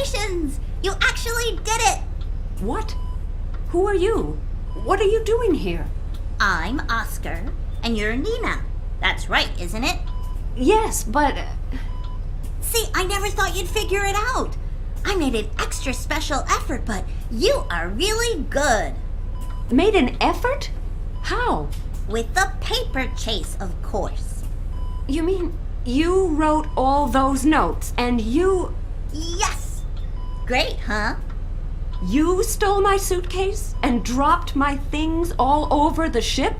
Congratulations! You actually did it! What? Who are you? What are you doing here? I'm Oscar, and you're Nina. That's right, isn't it? Yes, but... See, I never thought you'd figure it out. I made an extra special effort, but you are really good. Made an effort? How? With the paper chase, of course. You mean you wrote all those notes, and you... Yes! Great, huh? You stole my suitcase and dropped my things all over the ship?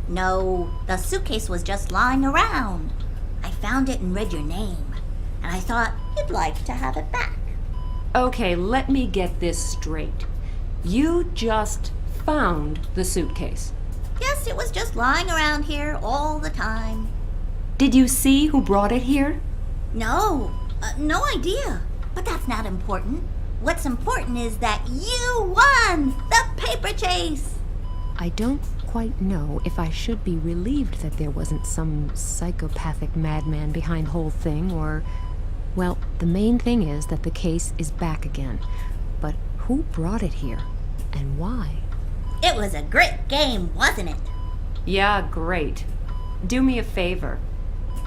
No, the suitcase was just lying around. I found it and read your name, and I thought you'd like to have it back. Okay, let me get this straight. You just found the suitcase. Yes, it was just lying around here all the time. Did you see who brought it here? No, no idea. But that's not important. What's important is that you won the paper chase. I don't quite know if I should be relieved that there wasn't some psychopathic madman behind the whole thing, or... Well, the main thing is that the case is back again. But who brought it here? And why? It was a great game, wasn't it? Yeah, great. Do me a favor.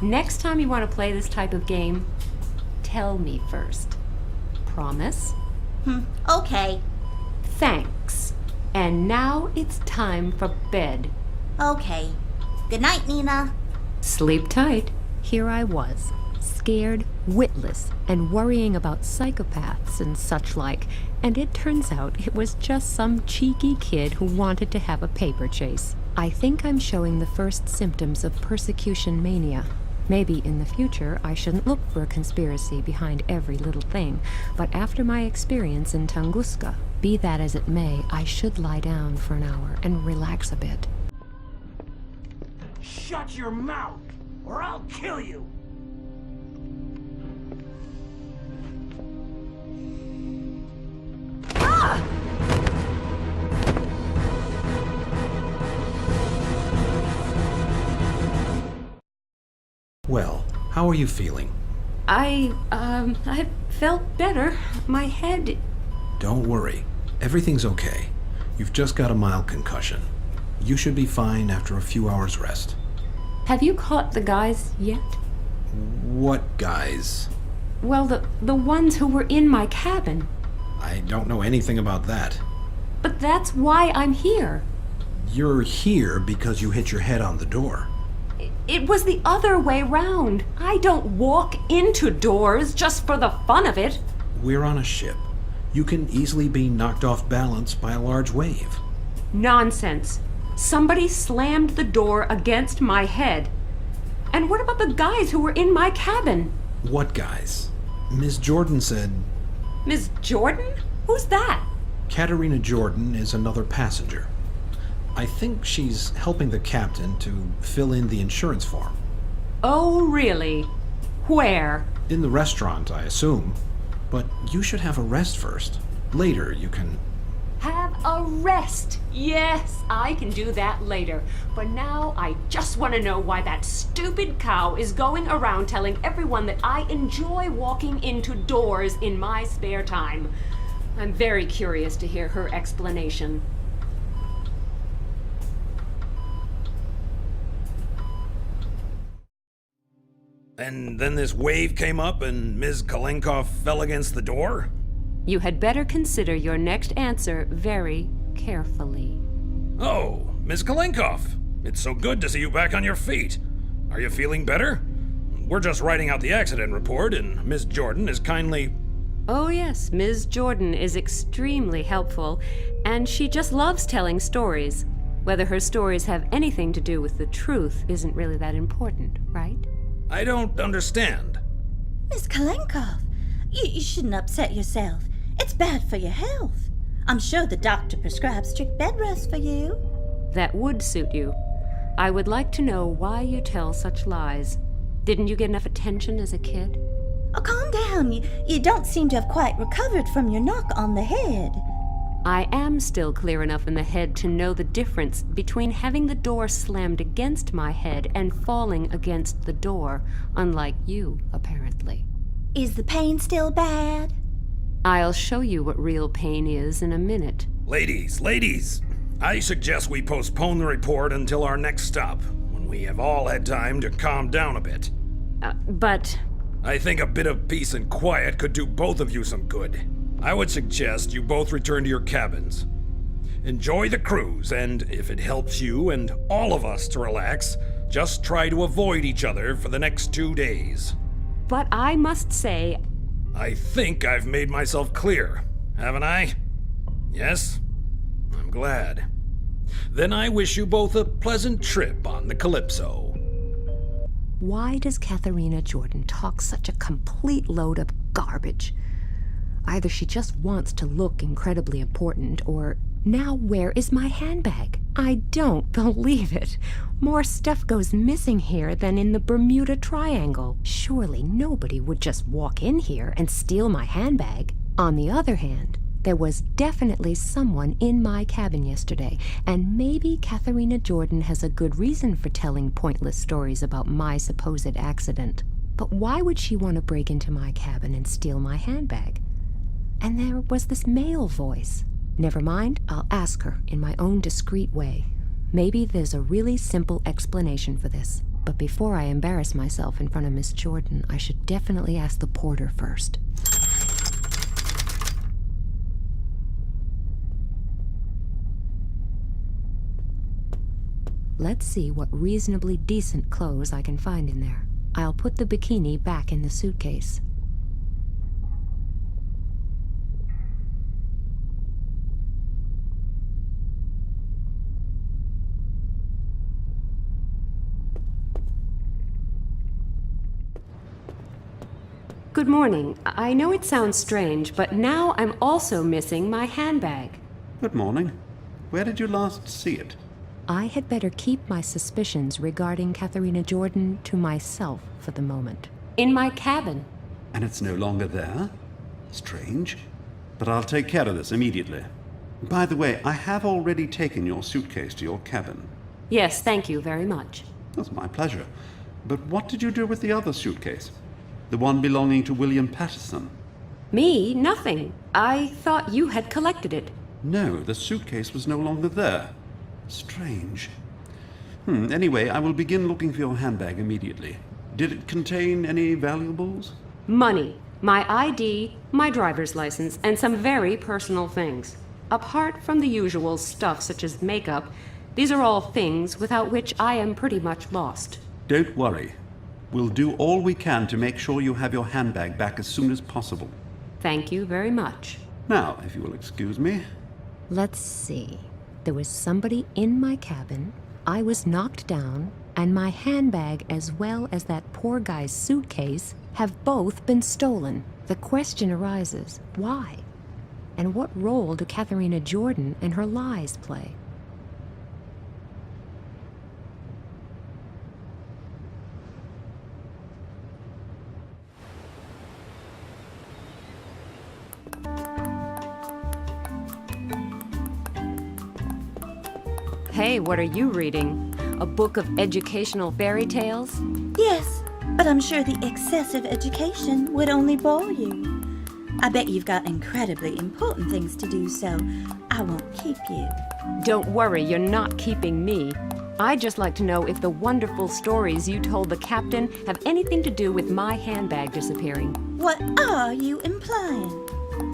Next time you want to play this type of game, tell me first. Promise? Okay. Thanks. And now it's time for bed. Okay. Good night, Nina. Sleep tight. Here I was, scared, witless, and worrying about psychopaths and such like, and it turns out it was just some cheeky kid who wanted to have a paper chase. I think I'm showing the first symptoms of persecution mania. Maybe in the future I shouldn't look for a conspiracy behind every little thing, but after my experience in Tunguska, be that as it may, I should lie down for an hour and relax a bit. Shut your mouth, or I'll kill you! Well, how are you feeling? I felt better. My head... Don't worry. Everything's okay. You've just got a mild concussion. You should be fine after a few hours rest. Have you caught the guys yet? What guys? Well, the ones who were in my cabin. I don't know anything about that. But that's why I'm here. You're here because you hit your head on the door. It was the other way round. I don't walk into doors just for the fun of it. We're on a ship. You can easily be knocked off balance by a large wave. Nonsense. Somebody slammed the door against my head. And what about the guys who were in my cabin? What guys? Ms. Jordan said... Ms. Jordan? Who's that? Katerina Jordan is another passenger. I think she's helping the captain to fill in the insurance form. Oh, really? Where? In the restaurant, I assume. But you should have a rest first. Later, you can... Have a rest. Yes, I can do that later. For now, I just want to know why that stupid cow is going around telling everyone that I enjoy walking into doors in my spare time. I'm very curious to hear her explanation. And then this wave came up and Ms. Kalenkov fell against the door? You had better consider your next answer very carefully. Oh, Ms. Kalenkov, it's so good to see you back on your feet. Are you feeling better? We're just writing out the accident report and Ms. Jordan is kindly... Oh yes, Ms. Jordan is extremely helpful, and she just loves telling stories. Whether her stories have anything to do with the truth isn't really that important, right? I don't understand. Miss Kalenkov, you shouldn't upset yourself. It's bad for your health. I'm sure the doctor prescribed strict bed rest for you. That would suit you. I would like to know why you tell such lies. Didn't you get enough attention as a kid? Oh, calm down. You don't seem to have quite recovered from your knock on the head. I am still clear enough in the head to know the difference between having the door slammed against my head and falling against the door, unlike you, apparently. Is the pain still bad? I'll show you what real pain is in a minute. Ladies, I suggest we postpone the report until our next stop, when we have all had time to calm down a bit. But I think a bit of peace and quiet could do both of you some good. I would suggest you both return to your cabins. Enjoy the cruise, and if it helps you and all of us to relax, just try to avoid each other for the next 2 days. But I must say, I think I've made myself clear, haven't I? Yes? I'm glad. Then I wish you both a pleasant trip on the Calypso. Why does Katharina Jordan talk such a complete load of garbage? Either she just wants to look incredibly important, or now where is my handbag? I don't believe it. More stuff goes missing here than in the Bermuda Triangle. Surely nobody would just walk in here and steal my handbag. On the other hand, there was definitely someone in my cabin yesterday, and maybe Katharina Jordan has a good reason for telling pointless stories about my supposed accident. But why would she want to break into my cabin and steal my handbag? And there was this male voice. Never mind, I'll ask her in my own discreet way. Maybe there's a really simple explanation for this. But before I embarrass myself in front of Miss Jordan, I should definitely ask the porter first. Let's see what reasonably decent clothes I can find in there. I'll put the bikini back in the suitcase. good morning. I know it sounds strange, but now I'm also missing my handbag. Good morning. Where did you last see it? I had better keep my suspicions regarding Katharina Jordan to myself for the moment. In my cabin. And it's no longer there? Strange. But I'll take care of this immediately. By the way, I have already taken your suitcase to your cabin. Yes, thank you very much. That's my pleasure. But what did you do with the other suitcase? The one belonging to William Patterson? Me? Nothing. I thought you had collected it. No, the suitcase was no longer there. Strange. Anyway, I will begin looking for your handbag immediately. Did it contain any valuables? Money, my ID, my driver's license, and some very personal things. Apart from the usual stuff such as makeup, these are all things without which I am pretty much lost. Don't worry. We'll do all we can to make sure you have your handbag back as soon as possible. Thank you very much. Now, if you will excuse me. Let's see. There was somebody in my cabin, I was knocked down, and my handbag as well as that poor guy's suitcase have both been stolen. The question arises, why? And what role do Katharina Jordan and her lies play? Hey, what are you reading? A book of educational fairy tales? Yes, but I'm sure the excessive education would only bore you. I bet you've got incredibly important things to do, so I won't keep you. Don't worry, you're not keeping me. I'd just like to know if the wonderful stories you told the captain have anything to do with my handbag disappearing. What are you implying?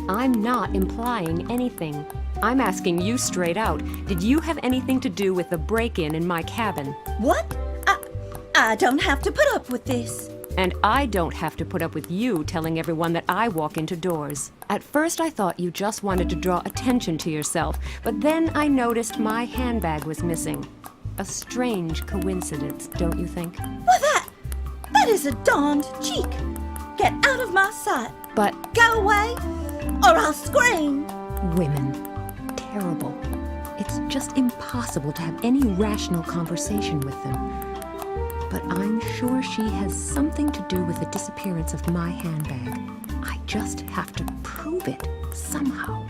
I'm not implying anything. I'm asking you straight out. Did you have anything to do with the break-in in my cabin? What? I don't have to put up with this. And I don't have to put up with you telling everyone that I walk into doors. At first I thought you just wanted to draw attention to yourself, but then I noticed my handbag was missing. A strange coincidence, don't you think? Well, that is a darned cheek. Get out of my sight. But Go away, or I'll scream. Women. Terrible. It's just impossible to have any rational conversation with them. But I'm sure she has something to do with the disappearance of my handbag. I just have to prove it somehow.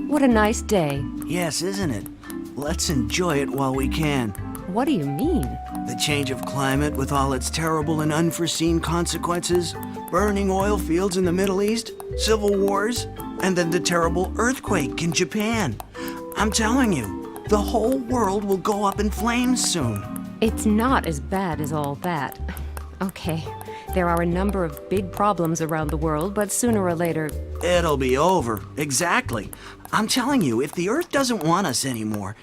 what a nice day. Yes, isn't it? Let's enjoy it while we can. What do you mean? The change of climate with all its terrible and unforeseen consequences, burning oil fields in the Middle East, civil wars, and then the terrible earthquake in Japan. I'm telling you, the whole world will go up in flames soon. It's not as bad as all that. Okay, there are a number of big problems around the world, but sooner or later... It'll be over. Exactly. I'm telling you, if the Earth doesn't want us anymore,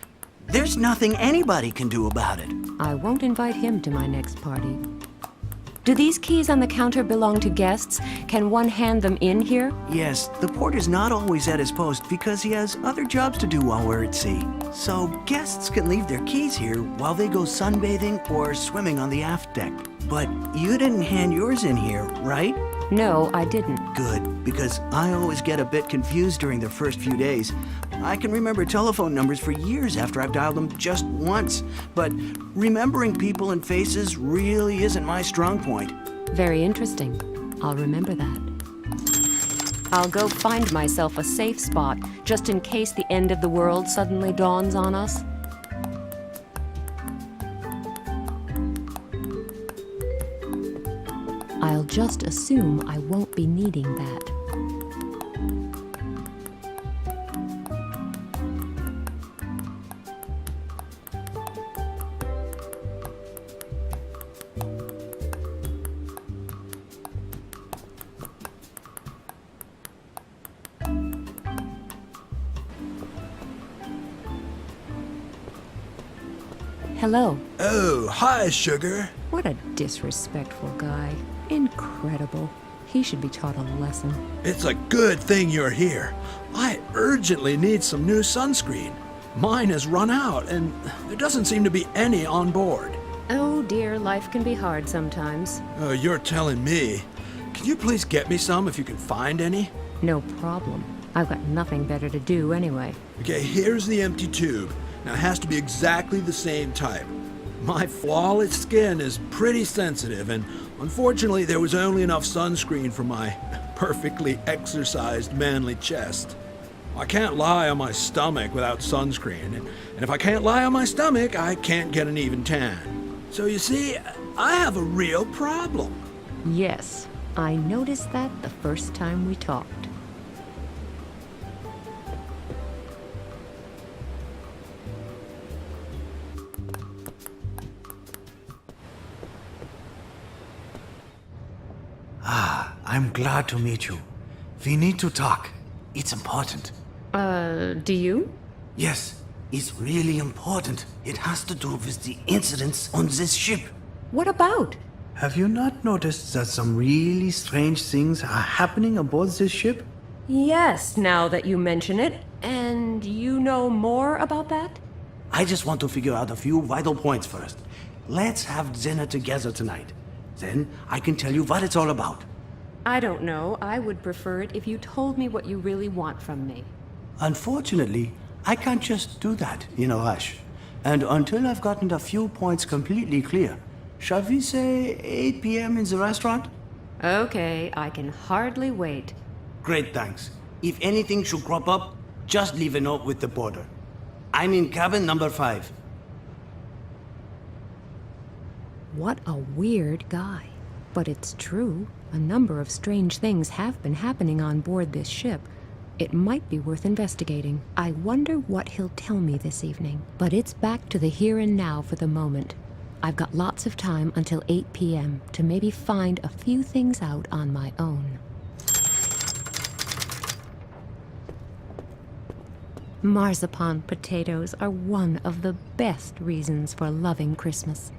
there's nothing anybody can do about it. I won't invite him to my next party. Do these keys on the counter belong to guests? Can one hand them in here? Yes, the porter's not always at his post because he has other jobs to do while we're at sea. So guests can leave their keys here while they go sunbathing or swimming on the aft deck. But you didn't hand yours in here, right? No, I didn't. Good, because I always get a bit confused during the first few days. I can remember telephone numbers for years after I've dialed them just once, but remembering people and faces really isn't my strong point. Very interesting. I'll remember that. I'll go find myself a safe spot, just in case the end of the world suddenly dawns on us. I'll just assume I won't be needing that. Hello. Oh, hi, sugar. What a disrespectful guy. Incredible. He should be taught a lesson. It's a good thing you're here. I urgently need some new sunscreen. Mine has run out, and there doesn't seem to be any on board. Oh dear, life can be hard sometimes. Oh, you're telling me. Can you please get me some if you can find any? No problem. I've got nothing better to do anyway. Okay, here's the empty tube. Now, it has to be exactly the same type. My flawless skin is pretty sensitive, and unfortunately, there was only enough sunscreen for my perfectly exercised manly chest. I can't lie on my stomach without sunscreen, and if I can't lie on my stomach, I can't get an even tan. So you see, I have a real problem. Yes, I noticed that the first time we talked. I'm glad to meet you. We need to talk. It's important. Do you? Yes, it's really important. It has to do with the incidents on this ship. What about? Have you not noticed that some really strange things are happening aboard this ship? Yes, now that you mention it. And you know more about that? I just want to figure out a few vital points first. Let's have dinner together tonight. Then I can tell you what it's all about. I don't know. I would prefer it if you told me what you really want from me. Unfortunately, I can't just do that in a rush. And until I've gotten a few points completely clear, shall we say 8 p.m. in the restaurant? Okay, I can hardly wait. Great, thanks. If anything should crop up, just leave a note with the porter. I'm in cabin number 5. What a weird guy. But it's true. A number of strange things have been happening on board this ship. It might be worth investigating. I wonder what he'll tell me this evening. But it's back to the here and now for the moment. I've got lots of time until 8 p.m. to maybe find a few things out on my own. Marzipan potatoes are one of the best reasons for loving Christmas.